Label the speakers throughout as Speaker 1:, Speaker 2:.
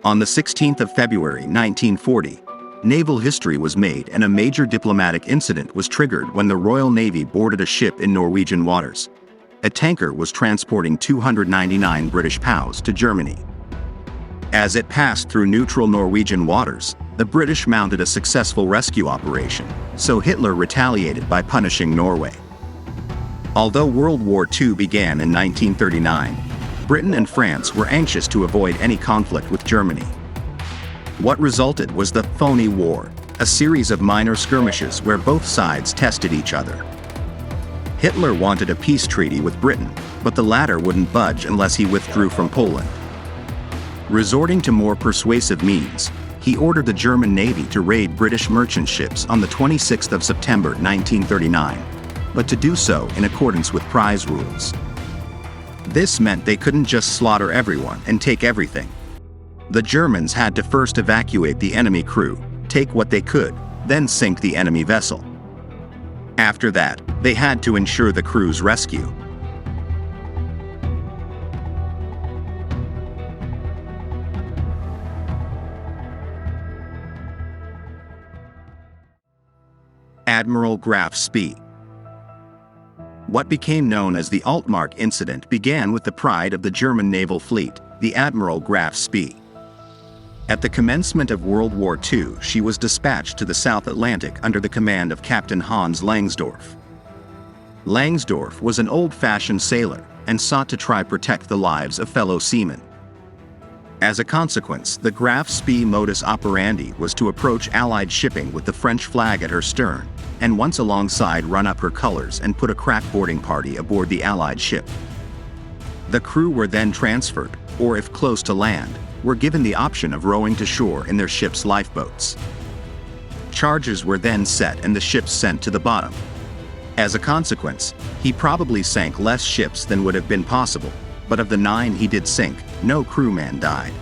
Speaker 1: On the 16th of February 1940, naval history was made and a major diplomatic incident was triggered when the Royal Navy boarded a ship in Norwegian waters. A tanker was transporting 299 British POWs to Germany. As it passed through neutral Norwegian waters, the British mounted a successful rescue operation, so Hitler retaliated by punishing Norway. Although World War II began in 1939, Britain and France were anxious to avoid any conflict with Germany. What resulted was the Phony War, a series of minor skirmishes where both sides tested each other. Hitler wanted a peace treaty with Britain, but the latter wouldn't budge unless he withdrew from Poland. Resorting to more persuasive means, he ordered the German Navy to raid British merchant ships on the 26th of September 1939, but to do so in accordance with prize rules. This meant they couldn't just slaughter everyone and take everything. The Germans had to first evacuate the enemy crew, take what they could, then sink the enemy vessel. After that, they had to ensure the crew's rescue. Admiral Graff Spee. What became known as the Altmark incident began with the pride of the German naval fleet, the Admiral Graff Spee. At the commencement of World War II, she was dispatched to the South Atlantic under the command of Captain Hans Langsdorff. Langsdorff was an old-fashioned sailor and sought to protect the lives of fellow seamen. As a consequence, the Graff Spee modus operandi was to approach Allied shipping with the French flag at her stern, and once alongside run up her colors and put a crack boarding party aboard the Allied ship. The crew were then transferred, or if close to land, were given the option of rowing to shore in their ship's lifeboats. Charges were then set and the ships sent to the bottom. As a consequence, he probably sank less ships than would have been possible, but of the 9 he did sink, no crewman died.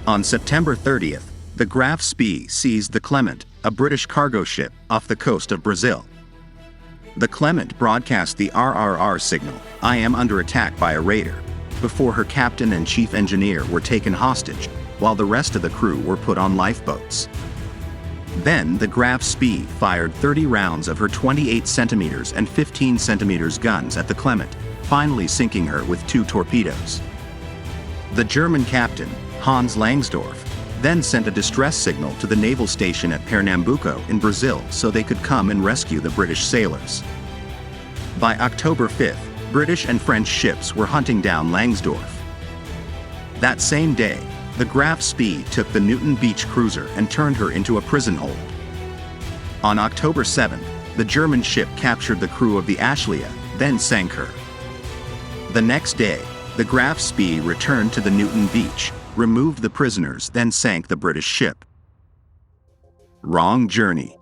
Speaker 1: On September 30th, the Graff Spee seized the Clement, a British cargo ship, off the coast of Brazil. The Clement broadcast the RRR signal, "I am under attack by a raider," before her captain and chief engineer were taken hostage, while the rest of the crew were put on lifeboats. Then the Graff Spee fired 30 rounds of her 28 centimeters and 15 centimeters guns at the Clement, finally sinking her with 2 torpedoes. The German captain, Hans Langsdorff, then sent a distress signal to the naval station at Pernambuco in Brazil so they could come and rescue the British sailors. By October 5th, British and French ships were hunting down Langsdorff. That same day, the Graff Spee took the Newton Beach cruiser and turned her into a prison hold. On October 7th, the German ship captured the crew of the Ashleia, then sank her. The next day, the Graff Spee returned to the Newton Beach, removed the prisoners, then sank the British ship. Wrong journey.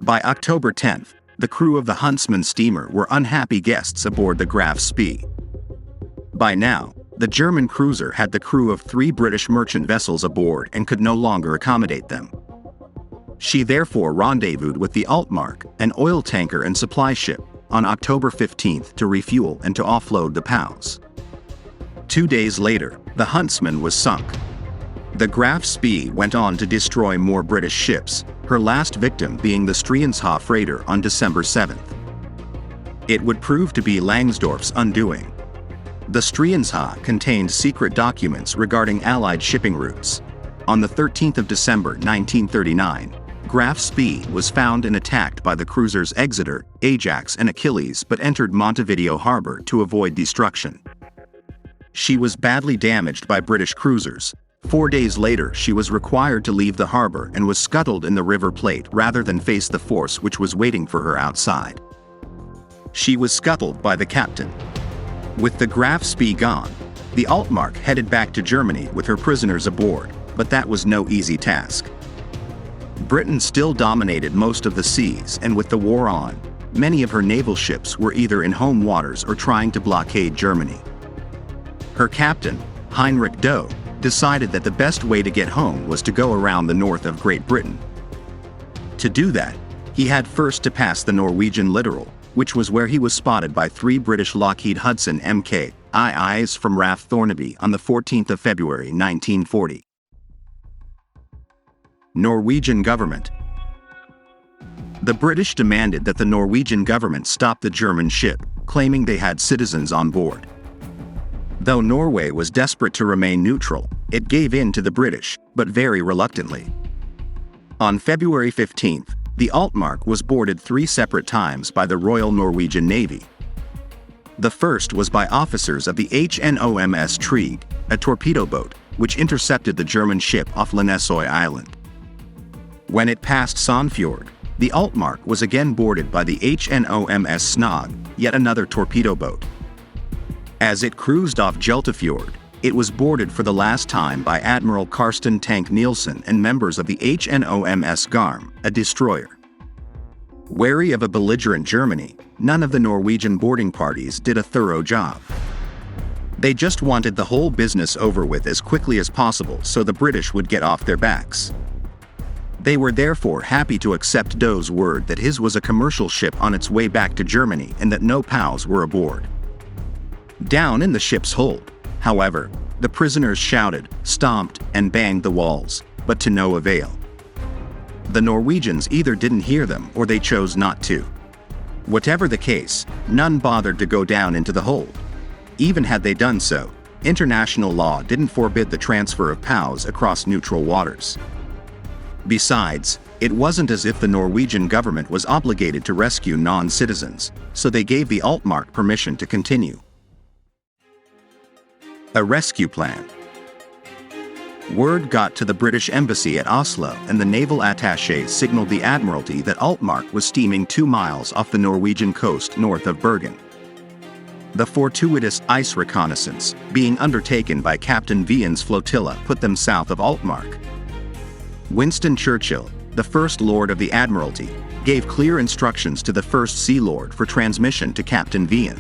Speaker 1: By October 10th, the crew of the Huntsman steamer were unhappy guests aboard the Graff Spee. By now, the German cruiser had the crew of 3 British merchant vessels aboard and could no longer accommodate them. She therefore rendezvoused with the Altmark, an oil tanker and supply ship, on October 15th to refuel and to offload the POWs. 2 days later, the Huntsman was sunk. The Graff Spee went on to destroy more British ships, her last victim being the Striensha freighter on December 7th. It would prove to be Langsdorff's undoing. The Striensha contained secret documents regarding Allied shipping routes. On the 13th of December 1939, Graff Spee was found and attacked by the cruisers Exeter, Ajax and Achilles but entered Montevideo harbor to avoid destruction. She was badly damaged by British cruisers. 4 days later she was required to leave the harbor and was scuttled in the River Plate rather than face the force which was waiting for her outside. She was scuttled by the captain. With the Graff Spee gone, the Altmark headed back to Germany with her prisoners aboard, but that was no easy task. Britain still dominated most of the seas, and with the war on, many of her naval ships were either in home waters or trying to blockade Germany. Her captain, Heinrich Doe, decided that the best way to get home was to go around the north of Great Britain. To do that, he had first to pass the Norwegian littoral, which was where he was spotted by 3 British Lockheed Hudson Mk IIs from RAF Thornaby on the 14th of February 1940. Norwegian Government. The British demanded that the Norwegian government stop the German ship, claiming they had citizens on board. Though Norway was desperate to remain neutral, it gave in to the British, but very reluctantly. On February 15th, the Altmark was boarded 3 separate times by the Royal Norwegian Navy. The first was by officers of the HNOMS Trig, a torpedo boat, which intercepted the German ship off Lannesøy Island. When it passed Sandfjord, the Altmark was again boarded by the HNOMS Snog, yet another torpedo boat. As it cruised off Jeltefjord, it was boarded for the last time by Admiral Karsten Tank Nielsen and members of the HNOMS Garm, a destroyer. Wary of a belligerent Germany, none of the Norwegian boarding parties did a thorough job. They just wanted the whole business over with as quickly as possible so the British would get off their backs. They were therefore happy to accept Dough's word that his was a commercial ship on its way back to Germany and that no POWs were aboard. Down in the ship's hold, however, the prisoners shouted, stomped, and banged the walls, but to no avail. The Norwegians either didn't hear them or they chose not to. Whatever the case, none bothered to go down into the hold. Even had they done so, international law didn't forbid the transfer of POWs across neutral waters. Besides, it wasn't as if the Norwegian government was obligated to rescue non-citizens, so they gave the Altmark permission to continue. A rescue plan. Word got to the British Embassy at Oslo and the naval attaché signaled the Admiralty that Altmark was steaming 2 miles off the Norwegian coast north of Bergen. The fortuitous ice reconnaissance, being undertaken by Captain Vien's flotilla, put them south of Altmark. Winston Churchill, the First Lord of the Admiralty, gave clear instructions to the First Sea Lord for transmission to Captain Vien.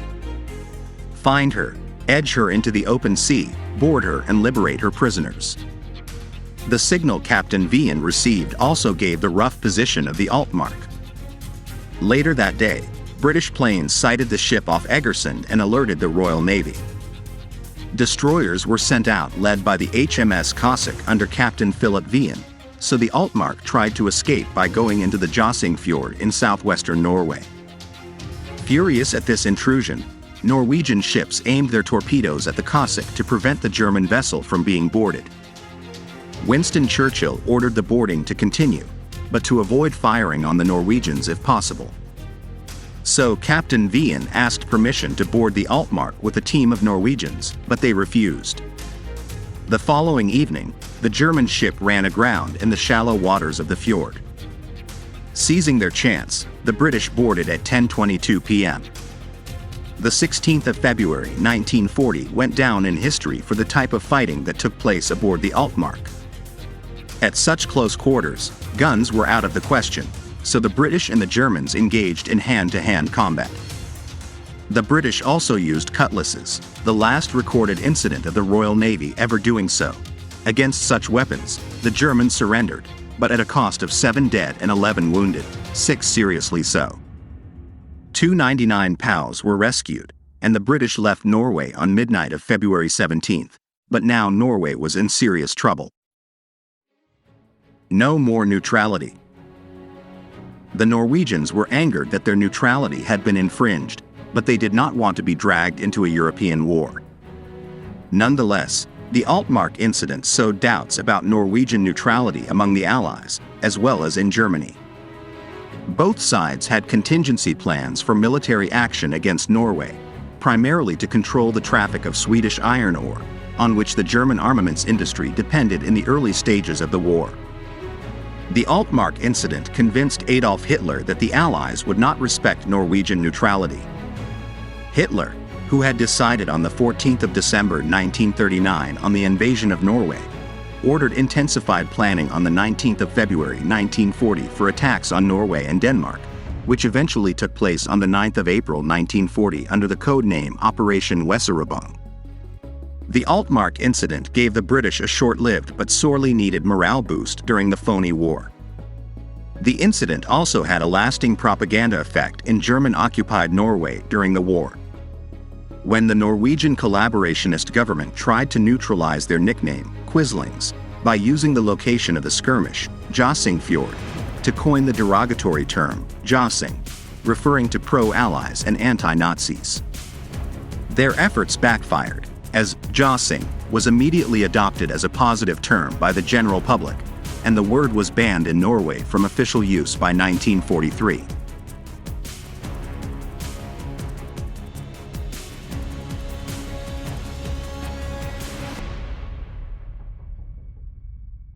Speaker 1: Find her, edge her into the open sea, board her and liberate her prisoners. The signal Captain Vien received also gave the rough position of the Altmark. Later that day, British planes sighted the ship off Egersund and alerted the Royal Navy. Destroyers were sent out led by the HMS Cossack under Captain Philip Vien, so the Altmark tried to escape by going into the Jossing Fjord in southwestern Norway. Furious at this intrusion, Norwegian ships aimed their torpedoes at the Cossack to prevent the German vessel from being boarded. Winston Churchill ordered the boarding to continue, but to avoid firing on the Norwegians if possible. So Captain Vien asked permission to board the Altmark with a team of Norwegians, but they refused. The following evening, the German ship ran aground in the shallow waters of the fjord. Seizing their chance, the British boarded at 10:22 p.m. The 16th of February 1940 went down in history for the type of fighting that took place aboard the Altmark. At such close quarters, guns were out of the question, so the British and the Germans engaged in hand-to-hand combat. The British also used cutlasses, the last recorded incident of the Royal Navy ever doing so. Against such weapons, the Germans surrendered, but at a cost of 7 dead and 11 wounded, 6 seriously so. 299 POWs were rescued, and the British left Norway on midnight of February 17th, but now Norway was in serious trouble. No more neutrality. The Norwegians were angered that their neutrality had been infringed, but they did not want to be dragged into a European war. Nonetheless, the Altmark incident sowed doubts about Norwegian neutrality among the Allies, as well as in Germany. Both sides had contingency plans for military action against Norway, primarily to control the traffic of Swedish iron ore, on which the German armaments industry depended in the early stages of the war. The Altmark incident convinced Adolf Hitler that the Allies would not respect Norwegian neutrality. Hitler, who had decided on the 14th of December 1939 on the invasion of Norway, ordered intensified planning on the 19th of February 1940 for attacks on Norway and Denmark, which eventually took place on the 9th of April 1940 under the code name Operation Weserübung. The Altmark incident gave the British a short-lived but sorely needed morale boost during the phony war. The incident also had a lasting propaganda effect in German-occupied Norway during the war. when the Norwegian collaborationist government tried to neutralize their nickname, Quislings, by using the location of the skirmish, Jossing Fjord, to coin the derogatory term, Jossing, referring to pro-Allies and anti-Nazis. Their efforts backfired, as Jossing was immediately adopted as a positive term by the general public, and the word was banned in Norway from official use by 1943.